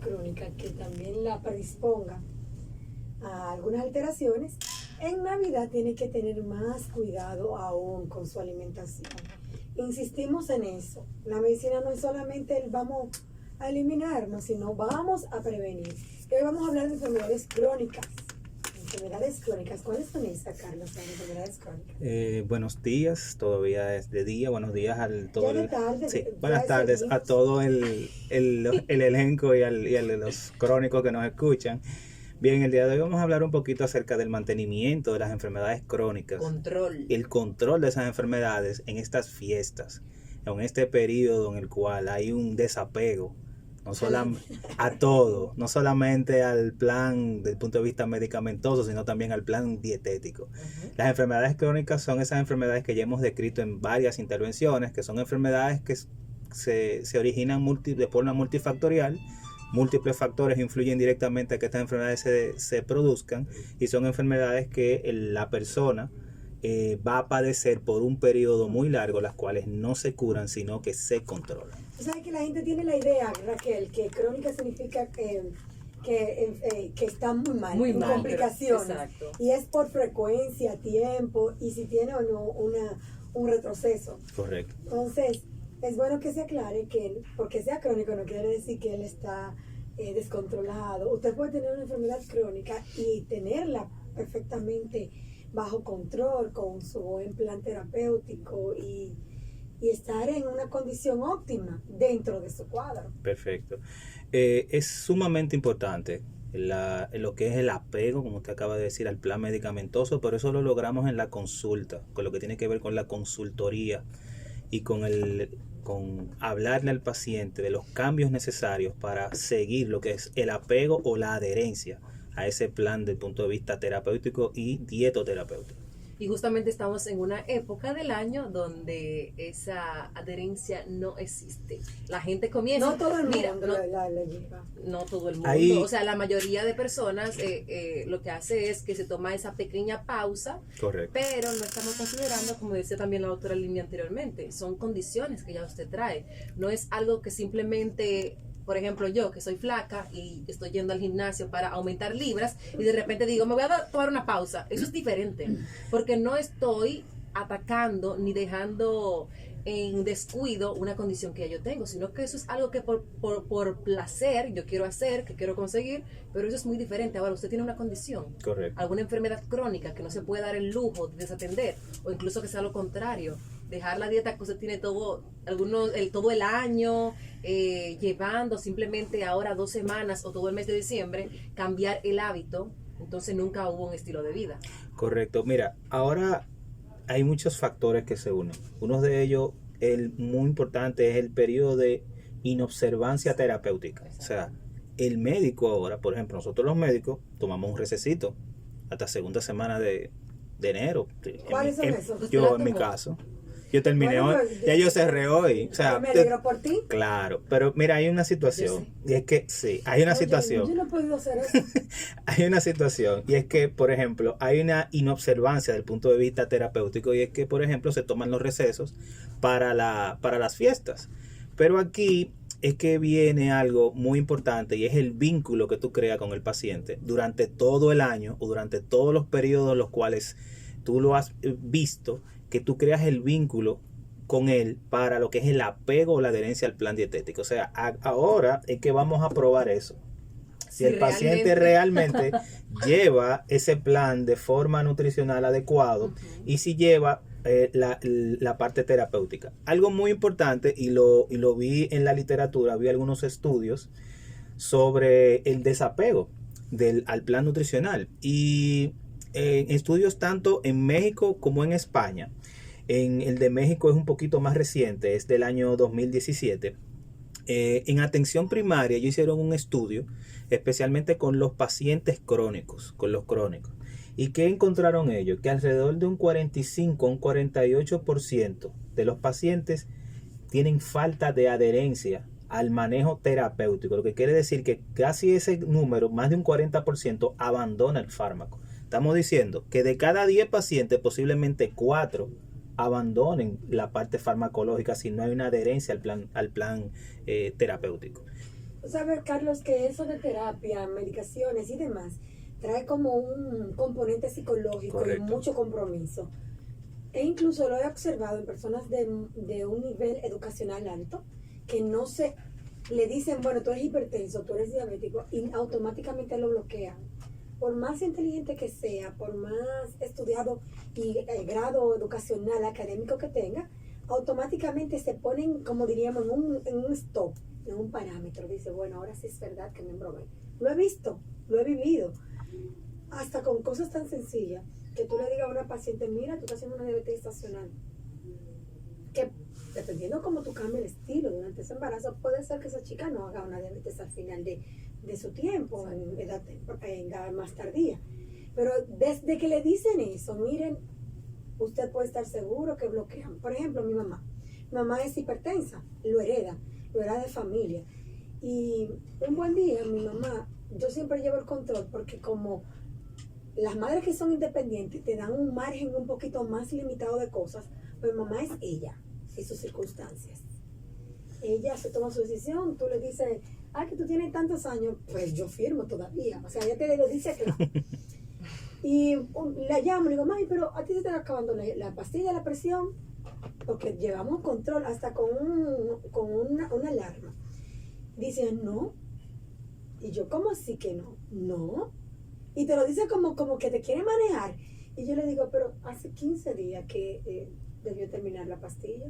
crónica que también la predisponga a algunas alteraciones, en Navidad tiene que tener más cuidado aún con su alimentación. Insistimos en eso. La medicina no es solamente el vamos a eliminarnos, sino vamos a prevenir. Y hoy vamos a hablar de enfermedades crónicas. Enfermedades crónicas. ¿Cuáles son esas, Carlos, las enfermedades crónicas? Buenos días, todavía es de día. Buenos días al todo Ya de tarde, sí, ya buenas tardes seguimos. a todo el elenco y a los crónicos que nos escuchan. Bien, el día de hoy vamos a hablar un poquito acerca del mantenimiento de las enfermedades crónicas. Control. El control de esas enfermedades en estas fiestas, en este periodo en el cual hay un desapego a todo, no solamente al plan desde el punto de vista medicamentoso, sino también al plan dietético. Las enfermedades crónicas son esas enfermedades que ya hemos descrito en varias intervenciones, que son enfermedades que se originan de forma multifactorial. Múltiples factores influyen directamente a que estas enfermedades se produzcan, y son enfermedades que la persona va a padecer por un periodo muy largo, las cuales no se curan, sino que se controlan. Tú sabes que la gente tiene la idea, Raquel, que crónica significa que está muy mal, Muy con mal, complicaciones. exacto. Y es por frecuencia, tiempo, y si tiene o no un retroceso. Correcto. Entonces, es bueno que se aclare que porque sea crónico no quiere decir que él está descontrolado. Usted puede tener una enfermedad crónica y tenerla perfectamente bajo control, con su buen plan terapéutico y estar en una condición óptima dentro de su cuadro. Perfecto. Es sumamente importante lo que es el apego, como usted acaba de decir, al plan medicamentoso, pero eso lo logramos en la consulta, con lo que tiene que ver con la consultoría y con hablarle al paciente de los cambios necesarios para seguir lo que es el apego o la adherencia a ese plan desde el punto de vista terapéutico y dietoterapéutico. Y justamente estamos en una época del año donde esa adherencia no existe. La gente comienza... No todo el mundo no, la lleva. no todo el mundo. Ahí- O sea, la mayoría de personas lo que hace es que se toma esa pequeña pausa, Correcto. pero no estamos considerando, como decía también la doctora Lilia anteriormente, son condiciones que ya usted trae. No es algo que simplemente... Por ejemplo, yo que soy flaca y estoy yendo al gimnasio para aumentar libras y de repente digo, me voy a tomar una pausa. Eso es diferente, porque no estoy atacando ni dejando en descuido una condición que ya yo tengo, sino que eso es algo que por placer yo quiero hacer, que quiero conseguir, pero eso es muy diferente. Ahora, usted tiene una condición, Correcto. alguna enfermedad crónica que no se puede dar el lujo de desatender, o incluso que sea lo contrario, dejar la dieta que usted tiene todo el año llevando, simplemente ahora 2 semanas o todo el mes de diciembre, cambiar el hábito, entonces nunca hubo un estilo de vida. Correcto. Mira, ahora hay muchos factores que se unen. Uno de ellos, el muy importante, es el periodo de inobservancia terapéutica. O sea, el médico ahora, por ejemplo, nosotros los médicos tomamos un recesito hasta segunda semana de enero. ¿Cuáles son esos? Yo, en mi caso, yo terminé Bueno, hoy, pero ya yo cerré hoy. O sea, me alegro por ti. claro, pero mira, hay una situación, y es que sí, hay una Oye, situación. yo no he podido hacer eso. Hay una situación, y es que, por ejemplo, hay una inobservancia del punto de vista terapéutico, y es que, por ejemplo, se toman los recesos para las fiestas. Pero aquí es que viene algo muy importante, y es el vínculo que tú creas con el paciente durante todo el año o durante todos los periodos en los cuales tú lo has visto, que tú creas el vínculo con él para lo que es el apego o la adherencia al plan dietético. O sea, ahora es que vamos a probar eso. Si el paciente realmente lleva ese plan de forma nutricional adecuado y si lleva la parte terapéutica. Algo muy importante, y lo vi en la literatura, vi algunos estudios sobre el desapego al plan nutricional, y estudios tanto en México como en España. El de México es un poquito más reciente, es del año 2017. En atención primaria ellos hicieron un estudio especialmente con los pacientes crónicos, con los crónicos. ¿Y qué encontraron ellos? Que alrededor de un 45 a un 48% de los pacientes tienen falta de adherencia al manejo terapéutico, lo que quiere decir que casi ese número, más de un 40%, abandona el fármaco. Estamos diciendo que de cada 10 pacientes, posiblemente 4 abandonen la parte farmacológica si no hay una adherencia al plan terapéutico. Tú sabes, Carlos, que eso de terapia, medicaciones y demás trae como un componente psicológico Correcto. y mucho compromiso. E incluso lo he observado en personas de un nivel educacional alto que no se le dicen, bueno, tú eres hipertenso, tú eres diabético, y automáticamente lo bloquean. Por más inteligente que sea, por más estudiado y grado educacional, académico que tenga, automáticamente se ponen, como diríamos, en un stop, en un parámetro. Dice, bueno, ahora sí es verdad que me embromé. Lo he visto, lo he vivido. Hasta con cosas tan sencillas, que tú le digas a una paciente, mira, tú estás haciendo una diabetes estacional. Que dependiendo cómo tú cambies el estilo durante ese embarazo, puede ser que esa chica no haga una diabetes al final de su tiempo, en edad más tardía. Pero desde que le dicen eso, miren, usted puede estar seguro que bloquean. Por ejemplo, mi mamá es hipertensa, lo hereda de familia. Y un buen día, mi mamá, yo siempre llevo el control porque como las madres que son independientes te dan un margen un poquito más limitado de cosas, pues mamá es ella y sus circunstancias. Ella se toma su decisión, tú le dices, que tú tienes tantos años, pues yo firmo todavía. O sea, ella te lo dice claro. Y la llamo y le digo, mami, pero a ti se te está acabando la pastilla de la presión, porque llevamos control hasta con una alarma. Dice, no. Y yo, ¿cómo así que no? No. Y te lo dice como que te quiere manejar. Y yo le digo, pero hace 15 días que debió terminar la pastilla.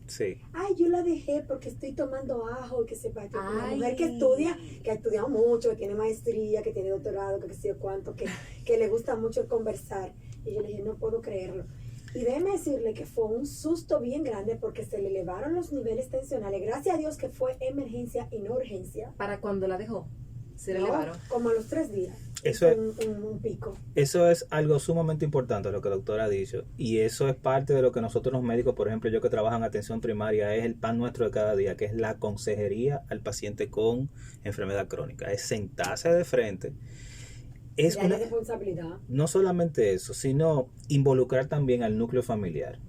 Sí. Yo la dejé porque estoy tomando ajo y que sepa. Una mujer que estudia, que ha estudiado mucho, que tiene maestría, que tiene doctorado, que sé yo cuánto, que le gusta mucho el conversar. Y yo le dije, no puedo creerlo. Y déjeme decirle que fue un susto bien grande porque se le elevaron los niveles tensionales. Gracias a Dios que fue emergencia y no urgencia. ¿Para cuando la dejó? Se le No, elevaron. como a los 3 días. Eso es, un pico. Eso es algo sumamente importante, lo que la doctora ha dicho, y eso es parte de lo que nosotros los médicos, por ejemplo, yo que trabajo en atención primaria, es el pan nuestro de cada día, que es la consejería al paciente con enfermedad crónica, es sentarse de frente. Es una responsabilidad. No solamente eso, sino involucrar también al núcleo familiar,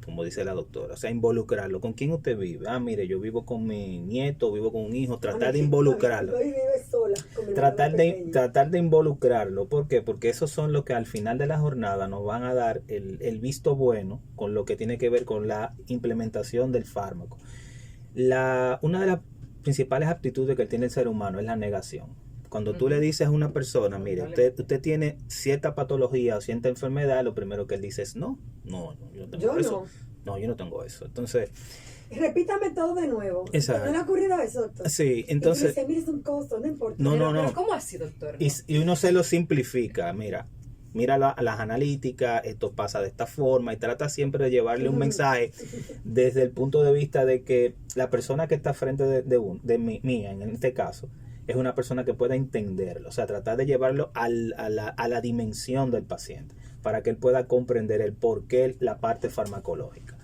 como dice la doctora, o sea, involucrarlo. ¿Con quién usted vive? Mire, yo vivo con mi nieto, vivo con un hijo, tratar de involucrarlo. Tratar de involucrarlo. ¿Por qué? Porque esos son los que al final de la jornada nos van a dar el visto bueno con lo que tiene que ver con la implementación del fármaco. Una de las principales aptitudes que tiene el ser humano es la negación. Cuando tú le dices a una persona, mire, usted tiene cierta patología o cierta enfermedad, lo primero que él dice es no, yo no tengo eso. No, yo no tengo eso. Entonces, repítame todo de nuevo. Exacto. ¿No le ha ocurrido eso, doctor? Sí, entonces. Y mire, es un costo, no importa. Pero ¿cómo así, doctor? Y uno se lo simplifica, mira las analíticas, esto pasa de esta forma, y trata siempre de llevarle un mensaje desde el punto de vista de que la persona que está frente de mía, en este caso, es una persona que pueda entenderlo, o sea, tratar de llevarlo a la dimensión del paciente, para que él pueda comprender el porqué, la parte farmacológica.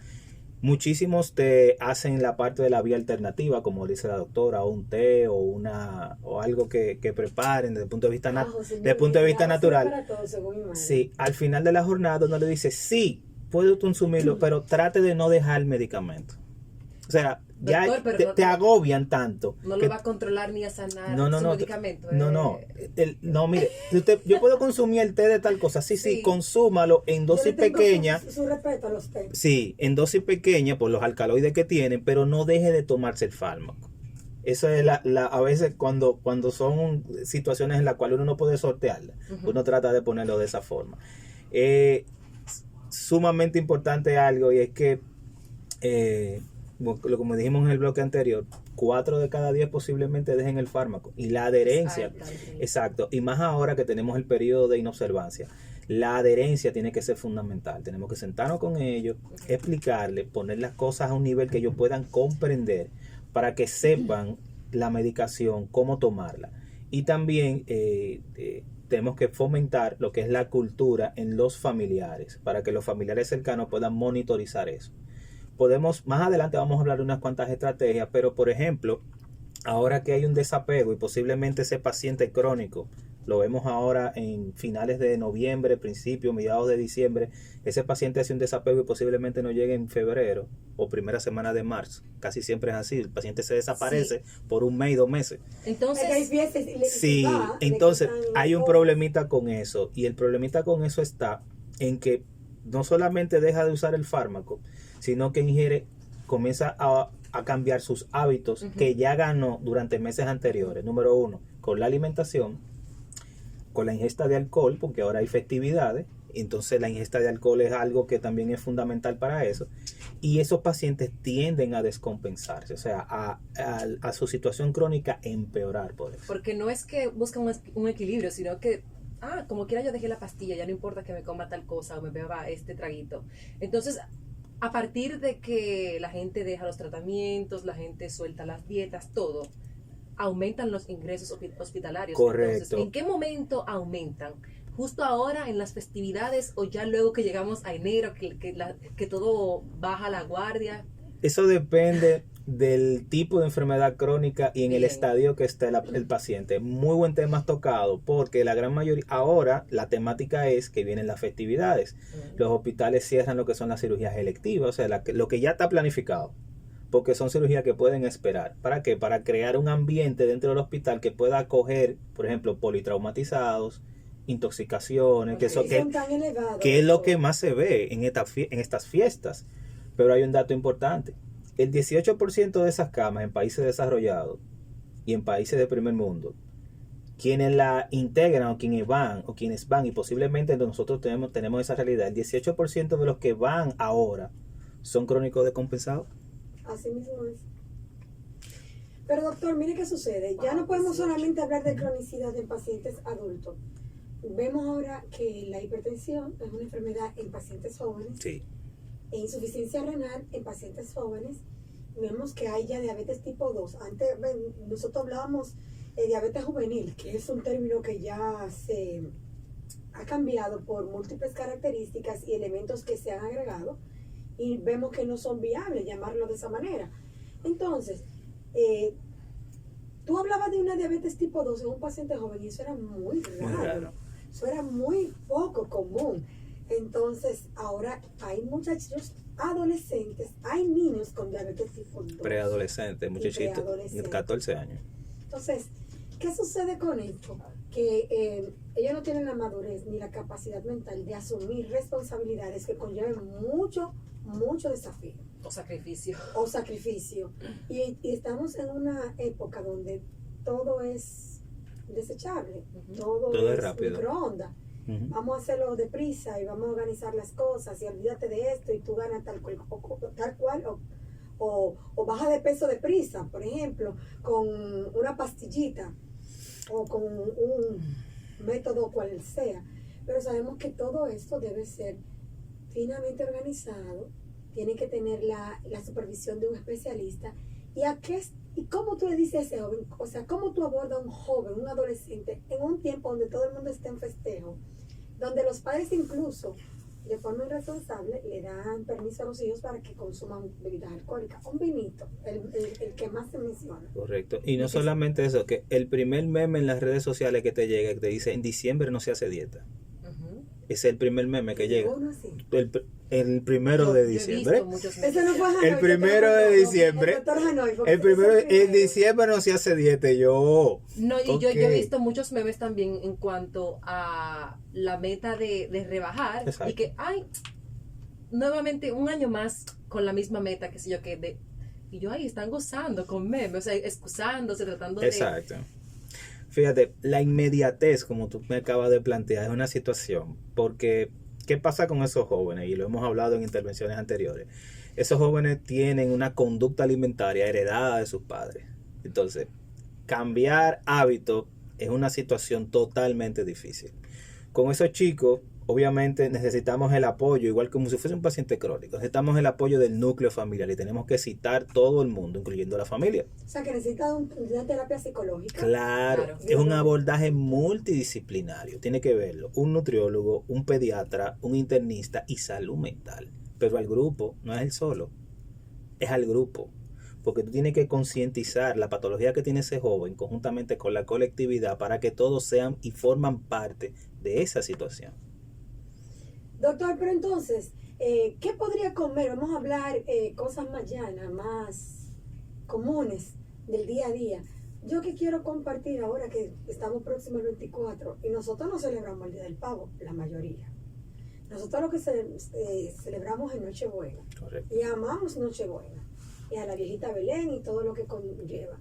Muchísimos te hacen la parte de la vía alternativa, como dice la doctora, o un té o algo que preparen desde el punto de vista, natural. Sí, al final de la jornada uno le dice, sí, puedo consumirlo, pero trate de no dejar el medicamento. O sea, ya doctor, te agobian tanto. No lo va a controlar ni a sanar su medicamento. No, mire, yo puedo consumir el té de tal cosa. Sí, consúmalo en dosis pequeña. Su respeto a los té. Sí, en dosis pequeña por los alcaloides que tienen, pero no deje de tomarse el fármaco. Eso es a veces cuando son situaciones en las cuales uno no puede sortearla, uno trata de ponerlo de esa forma. Sumamente importante algo, y es que como dijimos en el bloque anterior, 4 de cada 10 posiblemente dejen el fármaco, y la adherencia, exacto, y más ahora que tenemos el periodo de inobservancia, la adherencia tiene que ser fundamental. Tenemos que sentarnos con ellos, explicarles, poner las cosas a un nivel que ellos puedan comprender, para que sepan la medicación, cómo tomarla. Y también tenemos que fomentar lo que es la cultura en los familiares, para que los familiares cercanos puedan monitorizar eso. Más adelante vamos a hablar de unas cuantas estrategias, pero por ejemplo, ahora que hay un desapego y posiblemente ese paciente crónico Lo vemos ahora en finales de noviembre, mediados de diciembre. Ese paciente hace un desapego y posiblemente no llegue en febrero o primera semana de marzo. Casi siempre es así. El paciente se desaparece por un mes y 2 meses. Entonces, Sí, entonces hay un problemita con eso. Y el problemita con eso está en que no solamente deja de usar el fármaco, sino que comienza a cambiar sus hábitos que ya ganó durante meses anteriores. Número 1, con la alimentación, con la ingesta de alcohol, porque ahora hay festividades, entonces la ingesta de alcohol es algo que también es fundamental para eso, y esos pacientes tienden a descompensarse, o sea, a su situación crónica empeorar por eso. Porque no es que buscan un equilibrio, sino que, como quiera yo dejé la pastilla, ya no importa que me coma tal cosa o me beba este traguito. Entonces, a partir de que la gente deja los tratamientos, la gente suelta las dietas, todo, aumentan los ingresos hospitalarios. Correcto. Entonces, ¿en qué momento aumentan? ¿Justo ahora en las festividades o ya luego que llegamos a enero, que todo baja la guardia? Eso depende del tipo de enfermedad crónica y en el Bien. estadio que está el paciente. Muy buen tema has tocado, porque la gran mayoría, ahora la temática es que vienen las festividades. Los hospitales cierran lo que son las cirugías electivas, o sea, lo que ya está planificado, porque son cirugías que pueden esperar. ¿Para qué? Para crear un ambiente dentro del hospital que pueda acoger, por ejemplo, politraumatizados, intoxicaciones, que es lo que más se ve en estas fiestas. Pero hay un dato importante. El 18% de esas camas en países desarrollados y en países de primer mundo, quienes la integran o quienes van, y posiblemente nosotros tenemos esa realidad, el 18% de los que van ahora son crónicos descompensados. Así mismo es. Pero doctor, mire qué sucede. Ya no podemos solamente hablar de cronicidad en pacientes adultos. Vemos ahora que la hipertensión es una enfermedad en pacientes jóvenes. Sí. E insuficiencia renal en pacientes jóvenes. Vemos que hay ya diabetes tipo 2. Antes nosotros hablábamos de diabetes juvenil, que es un término que ya se ha cambiado por múltiples características y elementos que se han agregado, y vemos que no son viables llamarlo de esa manera. Entonces, tú hablabas de una diabetes tipo 2 en un paciente joven y eso era muy raro. Eso era muy poco común. Entonces, ahora hay muchachos adolescentes, hay niños con diabetes tipo 2. Preadolescentes, muchachitos de 14 años. Entonces, ¿qué sucede con esto? Que ellos no tienen la madurez ni la capacidad mental de asumir responsabilidades que conlleven mucho desafío. O sacrificio. Y estamos en una época donde todo es desechable, todo es rápido, microondas. Vamos a hacerlo deprisa y vamos a organizar las cosas y olvídate de esto y tú ganas tal cual o baja de peso deprisa, por ejemplo, con una pastillita o con un método cual sea. Pero sabemos que todo esto debe ser finamente organizado, tiene que tener la supervisión de un especialista. ¿Y cómo tú le dices a ese joven? O sea, ¿cómo tú abordas a un joven, un adolescente, en un tiempo donde todo el mundo está en festejo, donde los padres incluso, de forma irresponsable, le dan permiso a los hijos para que consuman bebidas alcohólicas? Un vinito, el que más se menciona. Correcto. Y no solamente eso, que el primer meme en las redes sociales que te llega, que te dice, en diciembre no se hace dieta. Es el primer meme que llega. El primero de diciembre. Ese no fue Hanoi, el primero de diciembre. En diciembre no se hace dieta. No, y yo he visto muchos memes también en cuanto a la meta de rebajar. Exacto. Y que, nuevamente un año más con la misma meta, qué sé yo, y yo ahí están gozando con memes, o sea, excusándose, tratando de... Exacto. Fíjate, la inmediatez, como tú me acabas de plantear, es una situación, porque ¿qué pasa con esos jóvenes? Y lo hemos hablado en intervenciones anteriores. Esos jóvenes tienen una conducta alimentaria heredada de sus padres. Entonces, cambiar hábitos es una situación totalmente difícil. Con esos chicos, obviamente necesitamos el apoyo, igual como si fuese un paciente crónico. Necesitamos el apoyo del núcleo familiar y tenemos que citar todo el mundo, incluyendo la familia. O sea, que necesita una terapia psicológica. Claro, es un abordaje multidisciplinario. Tiene que verlo un nutriólogo, un pediatra, un internista y salud mental. Pero al grupo, no es él solo, es al grupo. porque tú tienes que concientizar la patología que tiene ese joven conjuntamente con la colectividad para que todos sean y forman parte de esa situación. Doctor, pero entonces, ¿qué podría comer? Vamos a hablar cosas más llanas, más comunes del día a día. Yo que quiero compartir ahora que estamos próximos al 24 y nosotros no celebramos el Día del Pavo, la mayoría. Nosotros lo que celebramos es Nochebuena. Correcto. Y amamos Nochebuena. Y a la viejita Belén y todo lo que conlleva.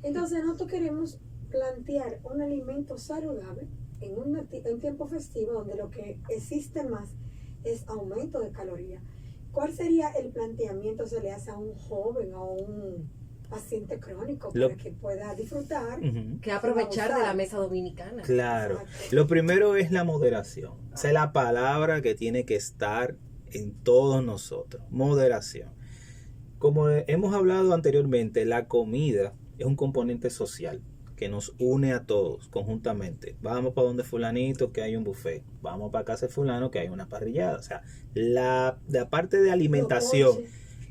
Entonces nosotros queremos plantear un alimento saludable en un tiempo festivo donde lo que existe más es aumento de calorías. ¿Cuál sería el planteamiento que se le hace a un joven, a un paciente crónico para que pueda disfrutar? Que aprovechar de la mesa dominicana. Claro. Exacto. Lo primero es la moderación. Esa es la palabra que tiene que estar en todos nosotros. Moderación. Como hemos hablado anteriormente, la comida es un componente social que nos une a todos conjuntamente. Vamos para donde fulanito que hay un buffet. Vamos para casa de fulano que hay una parrillada. O sea, la parte de alimentación,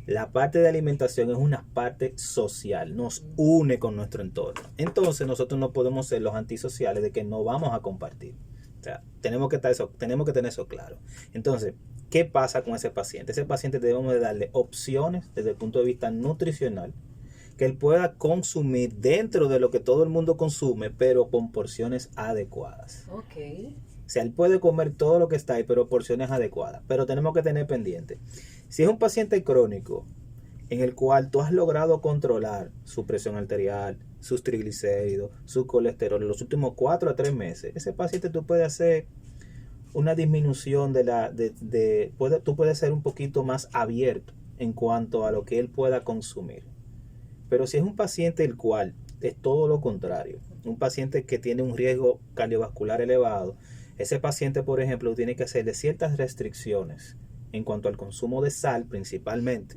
la parte de alimentación es una parte social. Nos une con nuestro entorno. Entonces nosotros no podemos ser los antisociales de que no vamos a compartir. O sea, tenemos que tener eso claro. Entonces, ¿qué pasa con ese paciente? Ese paciente debemos de darle opciones desde el punto de vista nutricional que él pueda consumir dentro de lo que todo el mundo consume, pero con porciones adecuadas. Ok. O sea, él puede comer todo lo que está ahí, pero porciones adecuadas. Pero tenemos que tener pendiente. Si es un paciente crónico en el cual tú has logrado controlar su presión arterial, sus triglicéridos, su colesterol en los últimos 4 a 3 meses, ese paciente tú puedes hacer una disminución tú puedes ser un poquito más abierto en cuanto a lo que él pueda consumir. Pero si es un paciente el cual es todo lo contrario, un paciente que tiene un riesgo cardiovascular elevado, ese paciente, por ejemplo, tiene que hacerle ciertas restricciones en cuanto al consumo de sal, principalmente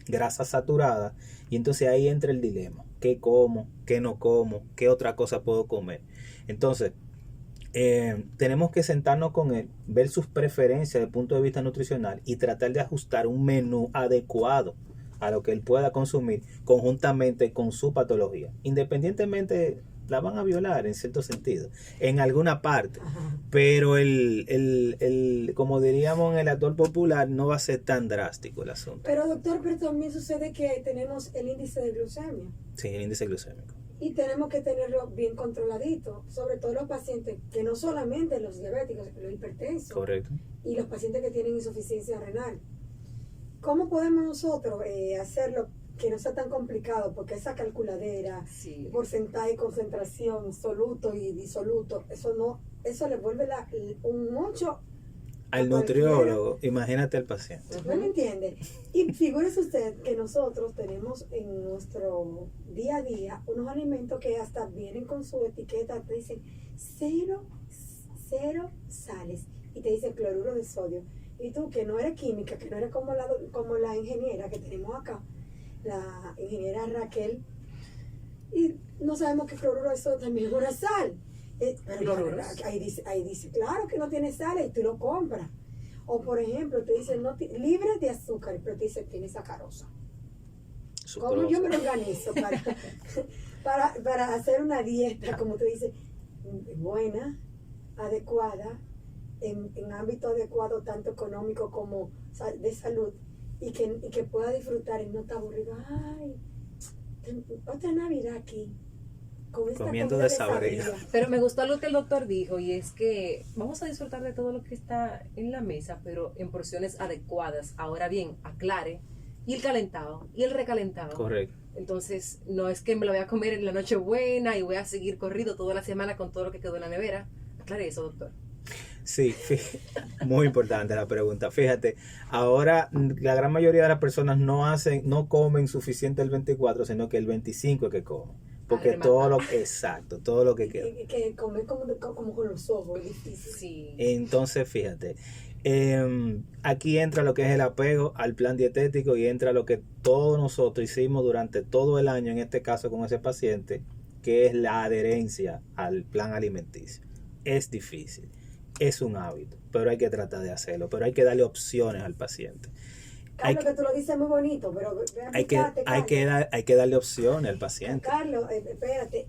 grasa saturada, y entonces ahí entra el dilema: ¿qué como? ¿Qué no como? ¿Qué otra cosa puedo comer? Entonces, tenemos que sentarnos con él, ver sus preferencias desde el punto de vista nutricional y tratar de ajustar un menú adecuado a lo que él pueda consumir conjuntamente con su patología. Independientemente, la van a violar en cierto sentido, en alguna parte. Ajá. Pero como diríamos en el actor popular, no va a ser tan drástico el asunto. Pero doctor, pero también sucede que tenemos el índice de glucemia. Sí, el índice glucémico. Y tenemos que tenerlo bien controladito, sobre todo los pacientes, que no solamente los diabéticos, los hipertensos. Correcto. Y los pacientes que tienen insuficiencia renal. ¿Cómo podemos nosotros hacerlo que no sea tan complicado? Porque esa calculadera, Sí. porcentaje, concentración, soluto y disoluto, eso le vuelve un mucho Al nutriólogo, imagínate al paciente. ¿no me entiende? Y figúrese usted que nosotros tenemos en nuestro día a día unos alimentos que hasta vienen con su etiqueta, te dicen cero sales y te dicen cloruro de sodio. Y tú, que no eres química, que no eres como la ingeniera que tenemos acá, la ingeniera Raquel, y no sabemos que cloruro de sodio también es una sal. Pero ahí dice, claro que no tiene sal y tú lo compras. O por ejemplo, te dice libre de azúcar, pero te dice tiene sacarosa. ¿Cómo yo me lo organizo para hacer una dieta, como te dice, buena, adecuada, en ámbito adecuado, tanto económico como de salud, y que pueda disfrutar y no estar aburrido? Ay, otra Navidad aquí, con esta comiendo comida desabrida. Pero me gustó lo que el doctor dijo, y es que vamos a disfrutar de todo lo que está en la mesa, pero en porciones adecuadas. Ahora bien, aclare, y el calentado, y el recalentado. Correcto. Entonces, no es que me lo voy a comer en la Nochebuena y voy a seguir corrido toda la semana con todo lo que quedó en la nevera. Aclare eso, doctor. Sí, muy importante la pregunta. Fíjate, ahora la gran mayoría de las personas no comen suficiente el 24, sino que el 25 es que comen. Porque todo lo que queda. Que comer como con los ojos es difícil. Sí. Entonces, fíjate, aquí entra lo que es el apego al plan dietético y entra lo que todos nosotros hicimos durante todo el año, en este caso con ese paciente, que es la adherencia al plan alimenticio. Es difícil, es un hábito, pero hay que tratar de hacerlo, pero hay que darle opciones al paciente. Carlos, que tú lo dices muy bonito, pero hay que darle opciones al paciente. Carlos, espérate.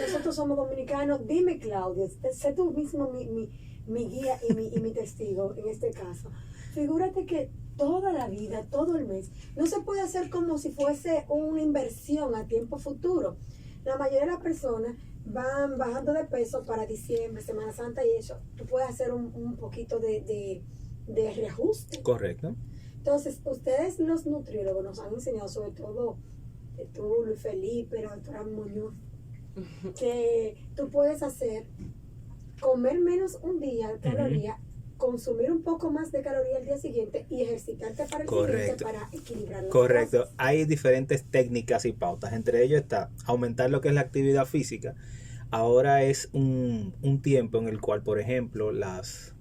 Nosotros somos dominicanos. Dime, Claudia, sé tú mismo mi guía y mi testigo en este caso. Figúrate que toda la vida, todo el mes, no se puede hacer como si fuese una inversión a tiempo futuro. La mayoría de las personas van bajando de peso para diciembre, Semana Santa y eso. Tú puedes hacer un poquito de reajuste. Correcto. Entonces, ustedes los nutriólogos nos han enseñado, sobre todo tú, Luis Felipe, la doctora Muñoz, que tú puedes hacer, comer menos un día calorías, consumir un poco más de calorías el día siguiente y ejercitarte para el siguiente para equilibrar las Correcto. cosas. Hay diferentes técnicas y pautas. Entre ellos está aumentar lo que es la actividad física. Ahora es un tiempo en el cual, por ejemplo, los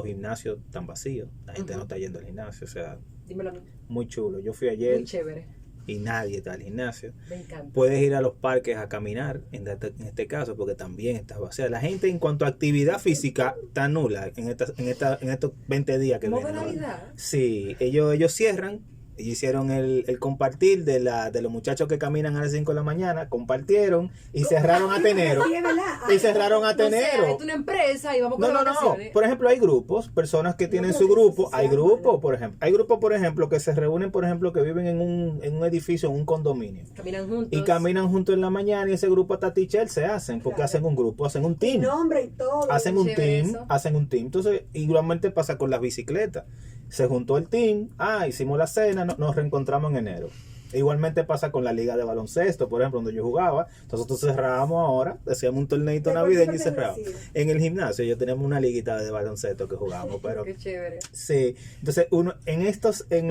gimnasios están vacíos. La gente no está yendo al gimnasio. O sea, dímelo a mí. muy chulo. Yo fui ayer Muy chévere. y nadie está al gimnasio. Me encanta. Puedes ir a los parques a caminar, en este caso, porque también está vacía. La gente en cuanto a actividad física está nula en estos 20 días que vienen. ¿Modalidad? Sí, ellos cierran. Ellos hicieron el compartir de los muchachos que caminan a las 5 de la mañana, compartieron y cerraron Atenero. Sí, es verdad. Y cerraron Atenero. O sea, es una empresa y vamos con No. vacaciones. Por ejemplo, hay grupos, personas que tienen su grupo. Hay grupos, por ejemplo, que se reúnen, por ejemplo, que viven en un edificio, en un condominio. Caminan juntos. Y caminan juntos en la mañana y ese grupo hasta teacher se hacen, porque Claro. hacen un grupo, hacen un team. Nombre y todo. Hacen un Chévere team, eso. hacen un team. Entonces, igualmente pasa con las bicicletas. Se juntó el team, hicimos la cena, nos reencontramos en enero. Igualmente pasa con la liga de baloncesto, por ejemplo, donde yo jugaba. Nosotros cerrábamos ahora, hacíamos un torneito ¿De navideño y cuánto cerrábamos. pertenecía? En el gimnasio yo tenemos una liguita de baloncesto que jugamos, pero Qué chévere. sí. Entonces, en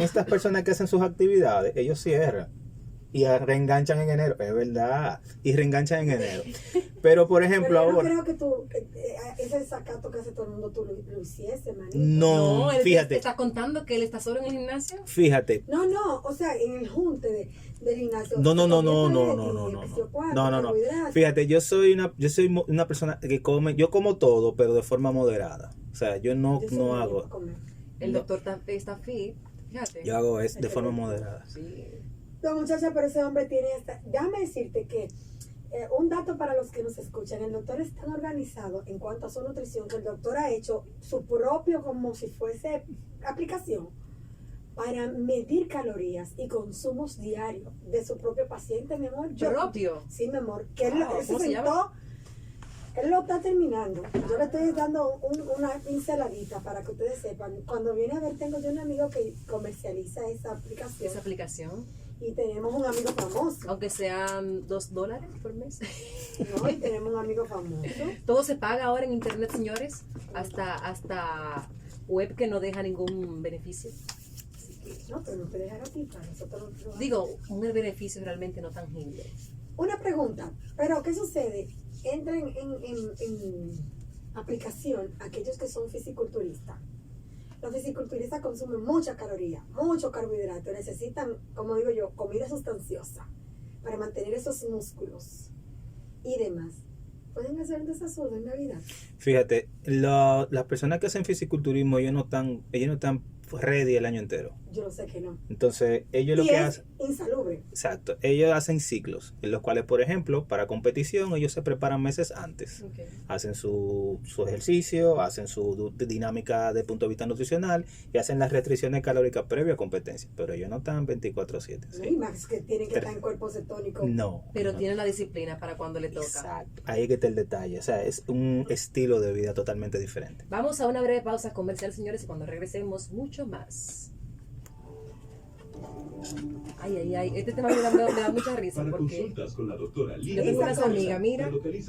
estas personas que hacen sus actividades, ellos cierran y reenganchan en enero, es verdad, y reenganchan en enero. Pero por ejemplo, Pero yo no ahora creo que ese desacato que hace todo el mundo tú lo hiciese, manito. no, él fíjate. está contando que él está solo en el gimnasio. Fíjate, No, o sea, en el junte del gimnasio. No. Fíjate, yo soy una persona que come, yo como todo, pero de forma moderada. O sea, yo no hago, El No. doctor está fit. Fíjate. yo hago es de forma moderada. Sí. No, muchacha, pero ese hombre tiene déjame decirte que un dato para los que nos escuchan, el doctor es tan organizado en cuanto a su nutrición que el doctor ha hecho su propio, como si fuese aplicación, para medir calorías y consumos diarios de su propio paciente, mi amor. ¿Propio? Sí, mi amor. Que él, Wow, él se ¿cómo se sentó, él lo está terminando. Yo le estoy dando una pinceladita para que ustedes sepan. Cuando viene a ver, tengo yo un amigo que comercializa esa aplicación. Esa aplicación. Y tenemos un amigo famoso. Aunque sean $2 por mes. ¿No? Y tenemos un amigo famoso. Todo se paga ahora en internet, señores. Hasta web que no deja ningún beneficio. Así que, No, pero no te dejará a ti, para nosotros no. digo, un beneficio realmente no tangible. Una pregunta, pero ¿qué sucede? Entran en aplicación aquellos que son fisiculturistas. Los fisiculturistas consumen muchas calorías, muchos carbohidratos, necesitan, como digo yo, comida sustanciosa para mantener esos músculos y demás. ¿Pueden hacer un desasuro en Navidad? Fíjate, las personas que hacen fisiculturismo, ellos no están ready el año entero. Yo lo sé que no. Entonces, ellos lo Y que es hacen, insalubre. exacto, ellos hacen ciclos, en los cuales, por ejemplo, para competición, ellos se preparan meses antes. Okay. Hacen su ejercicio, hacen su dinámica de punto de vista nutricional y hacen las restricciones calóricas previa a competencia. Pero ellos no están 24/7. ¿No? ¿sí? Y más que tienen que estar en cuerpos cetónicos. No. Pero no. tienen la disciplina para cuando le toca. Exacto. Ahí es que está el detalle. O sea, es un estilo de vida totalmente diferente. Vamos a una breve pausa comercial, señores, y cuando regresemos, mucho más. Ay, este tema me da mucha risa Para porque consultas con la doctora yo Lidia tengo unas Esa cosa. amigas, mira. la localiza